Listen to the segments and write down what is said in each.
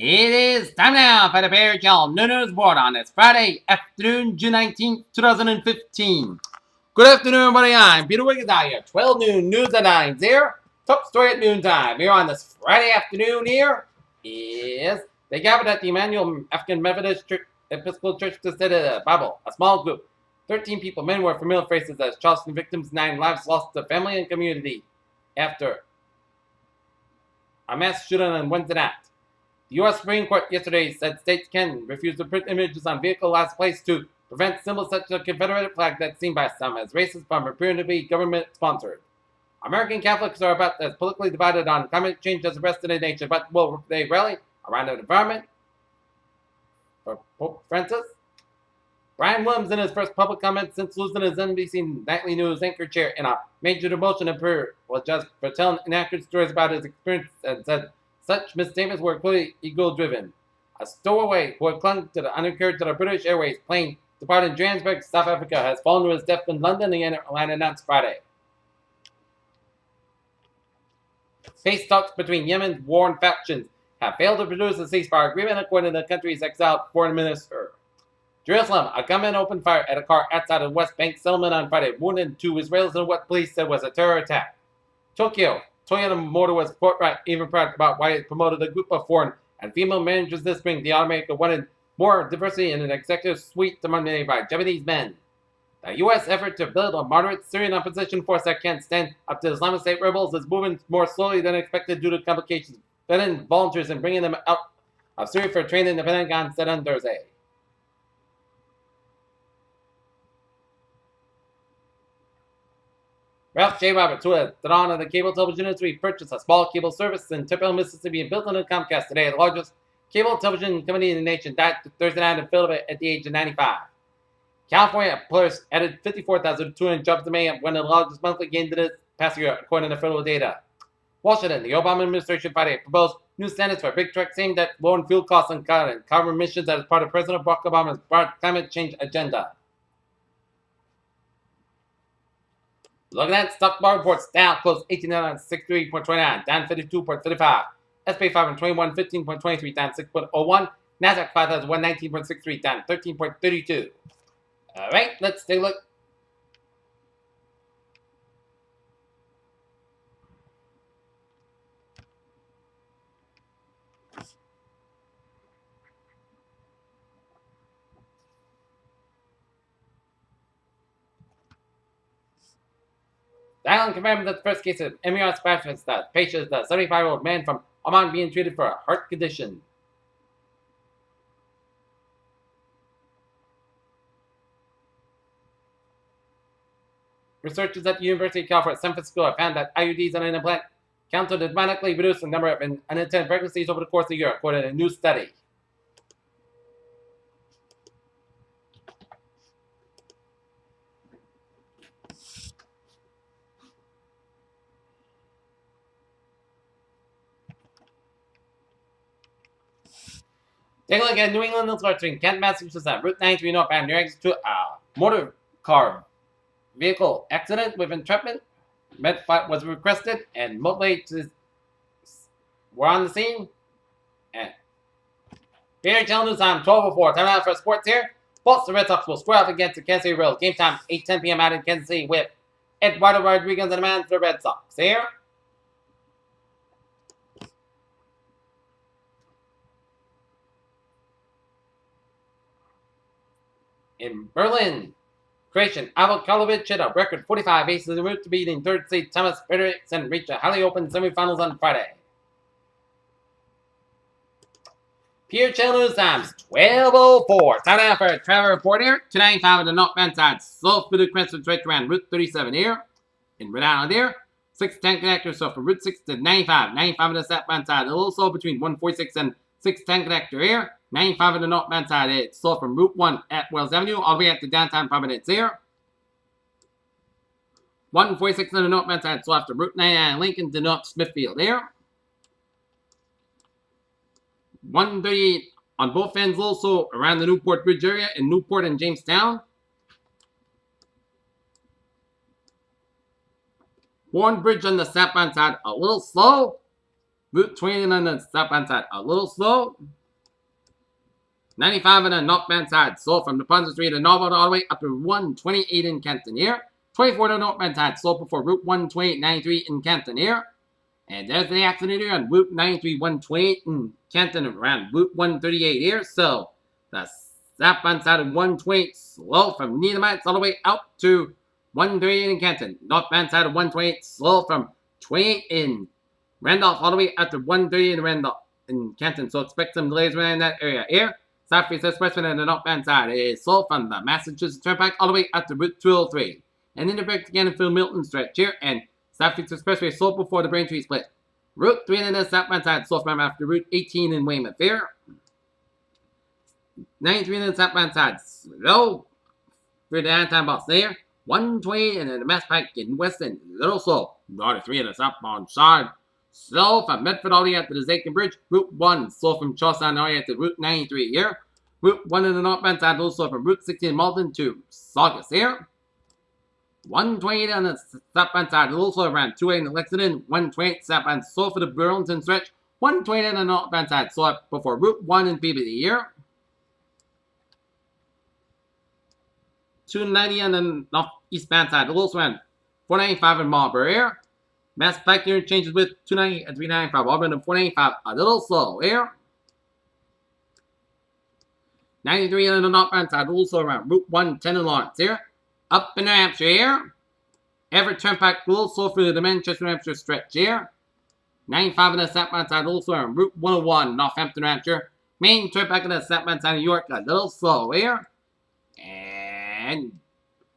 It is time now for the Bear Channel News Board on this Friday afternoon, June 19th, 2015. Good afternoon, everybody. I'm Peter Wiggins out here. 12 noon news at 9 here. Top story at noontime here on this Friday afternoon here is they gathered at the Emmanuel African Methodist Church, Episcopal Church to study the Bible. A small group, 13 people, men were familiar faces as Charleston victims, 9 lives lost to family and community after a mass shooting on Wednesday night. The U.S. Supreme Court yesterday said states can refuse to print images on vehicle license plates to prevent symbols such as the Confederate flag that's seen by some as racist from appearing to be government-sponsored. American Catholics are about as politically divided on climate change as the rest of the nation, but will they rally around the environment? For Pope Francis? Brian Williams, in his first public comment since losing his NBC Nightly News anchor chair in a major demotion appeared, was just for telling inaccurate stories about his experience and said such misstatements were clearly ego-driven. A stowaway who had clung to the undercarriage of the British Airways plane departing Johannesburg, South Africa, has fallen to his death in London, the airline announced Friday. Peace talks between Yemen's warring factions have failed to produce a ceasefire agreement, according to the country's exiled foreign minister. Jerusalem, a gunman opened fire at a car outside of West Bank settlement on Friday, wounded 2 Israelis in what police said was a terror attack. Tokyo, Toyota Motor was forthright, even proud about why it promoted a group of foreign and female managers this spring. The automaker wanted more diversity in an executive suite dominated by Japanese men. The U.S. effort to build a moderate Syrian opposition force that can stand up to Islamic State rebels is moving more slowly than expected due to complications. Vetting volunteers and bringing them out of Syria for training, the Pentagon said on Thursday. Ralph J. Roberts, who has the dawn of the cable television industry, purchased a small cable service in Tupelo, Mississippi, and built on Comcast today. The largest cable television company in the nation died Thursday night in Philadelphia at the age of 95. California employers added 54,200 jobs in May, one of the largest monthly gains this past year, according to federal data. Washington, the Obama administration Friday proposed new standards for big trucks aimed at lowering fuel costs and carbon emissions as part of President Barack Obama's broad climate change agenda. Looking at stock market reports, Dow closed 18,963.29, down 52.35. SP 521, 15.23, down 6.01. Nasdaq 5,119.63, down 13.32. All right, let's take a look. The island confirmed that the first case of MRI spasms that patient is the 75-year-old man from Oman being treated for a heart condition. Researchers at the University of California, San Francisco have found that IUDs on an implant can dramatically reduce the number of unintended pregnancies over the course of the year, according to a new study. Take a look at New England and between Kent, Massachusetts, and Route 93 northbound near exit to a motor car vehicle accident with entrapment. Med flight was requested, and motorists were on the scene. And Bear Channel News time 12:04. Time out for sports here. Boston Red Sox will square off against the Kansas City Royals. Game time 8:10 p.m. out in Kansas City with Eduardo Rodriguez and the man for the Red Sox. Here. In Berlin, Croatian Ivo Karlovic hit a record 45 aces en route to beating third seed Thomas Fredericks and reached a highly open semifinals on Friday. Pure Channel News times 12:04. Time now for a travel report here. 295 on the northbound side. Slow through the Crescent Stretch around Route 37 here. In Rhode Island there. 610 connector, so from Route 6 to 95. 95 on the southbound side. A little slow between 146 and 610 connector here. 95 on the northbound side. It's slow from Route 1 at Wells Avenue all the way up to downtown Providence here. 146 on the northbound side. So after Route 99 Lincoln to North Smithfield there. 138 on both ends also around the Newport Bridge area in Newport and Jamestown. Warren Bridge on the southbound side a little slow. Route 20 on the southbound side, a little slow. 95 on the northbound side, slow from the Ponce Street to Norwood all the way up to 128 in Canton here. 24 to the northbound side, slow before Route 128-93 in Canton here. And there's the accident here on Route 93-128 in Canton around Route 138 here. So the southbound side of 128 slow from Needhamites all the way out to 138 in Canton. Northbound side of 128 slow from 28 in Randolph all the way out to 138 in Randolph in Canton. So expect some delays around that area here. Southeast Expressway on the northbound side is slow from the Massachusetts Turnpike all the way out to Route 203. And then the break again in Phil Milton stretch here. And Southeast Expressway slow before the Braintree split. Route 3 on the southbound side slow from after Route 18 in Weymouth here. 93 on the southbound side slow for the downtown bus there. 120 and then the Mass Pike in Weston, little slow. 93 on the southbound side slow from Medford all the way out to the Zakin Bridge. Route 1 slow from Charlestown all the way out to Route 93 here. Route 1 on the northbound side little slow from Route 16 Malden to Saugus here. 128 on the southbound side, a little slow around 2A in Lexington. 128 southbound slow for the Burlington stretch. 128 on the northbound side, slow up before Route 1 in Peabody here. 290 on the northeastbound side, a little slow around 495 in Marlborough here. Mass Pike here changes with 290 and 395. Auburn and 495, a little slow here. 93 on the northbound side, a little slow around Route 110 in Lawrence here. Up in New Hampshire here. Everett Turnpike, a little slow through the Manchester, New Hampshire stretch here. 95 on the southbound side, a little slow on Route 101, Northampton, New Hampshire. Main Turnpike on the southbound side of New York, a little slow here. And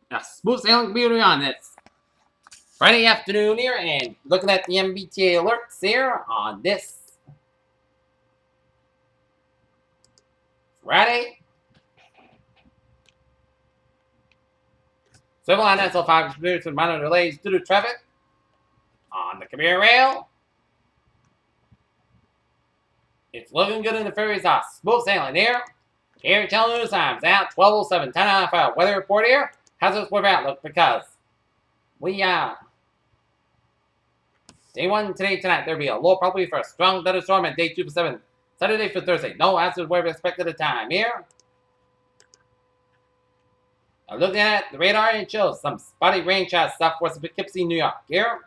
a smooth sailing community on this Friday afternoon here. And looking at the MBTA alerts here on this Friday. Civil line SL5 experienced with minor delays due to traffic on the Commuter Rail. It's looking good in the ferries off. Smooth sailing here. Here, telling news times out 12:07, 10.5 hour weather report here. How's this weather outlook? Because we day 1 today, tonight, there'll be a low probability for a strong thunderstorm, and day 2 for 7 Saturday for Thursday. No hazard weather expected at the time here. I'm looking at the radar and it shows some spotty rain showers southwest of Poughkeepsie, New York here.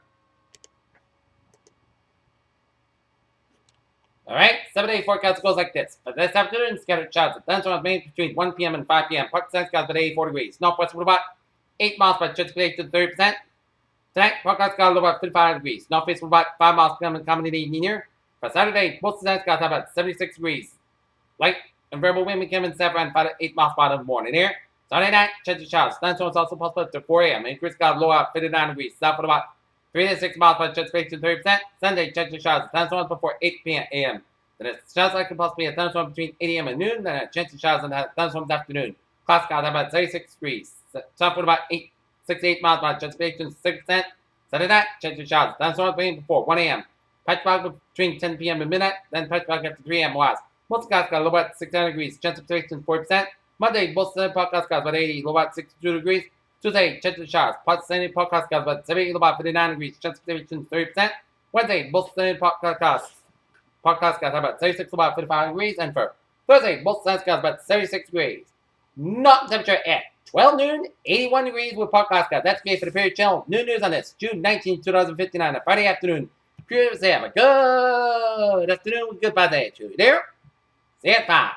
Alright, 7-day forecast goes like this. For this afternoon, scattered showers of thunderstorms mainly between 1 p.m. and 5 p.m. Part sun skies about 84 degrees. Northwest wind about 8 miles per chance to 30%. Tonight, forecast skies about 55 degrees. Northeast wind about 5 miles per common in the evening here. For Saturday, most of the sun skies have about 76 degrees. Light and variable wind becoming south around 5 to 8 miles per hour in the morning here. Sunday night, chance of showers. Thunderstorms also possible up to 4 a.m. Increase skies low out 59 degrees. South at about 3 to 6 miles per chance to 30%. Sunday, chance of showers. Thunderstorms before 8 p.m. Then it's showers likely possibly a thunderstorm between 8 a.m. and noon. Then a chance of showers and thunderstorms afternoon. Cloud skies at about 36 degrees. South at about 6 to 8 miles per chance to 6%. Sunday night, chance of showers. Thunderstorms waiting before 1 a.m. Patch fog between 10 p.m. and midnight. Then patch fog after 3 a.m. was. Most skies got low at 600 degrees. Chance of precipitation 40%. Monday, both sunny podcast skies about 80, low about 62 degrees. Tuesday, chance of showers. Part sunny podcast skies about 70, low about 59 degrees. Chance of precipitation 30%. Wednesday, both sunny podcast skies about 36, low about 55 degrees. And for Thursday, both sunny skies about 76 degrees. Not temperature at 12 noon, 81 degrees with podcast skies. That's great for the period channel. New news on this June 19, 2015 on a Friday afternoon. Have a good afternoon with goodbye day to you there. See you at 5.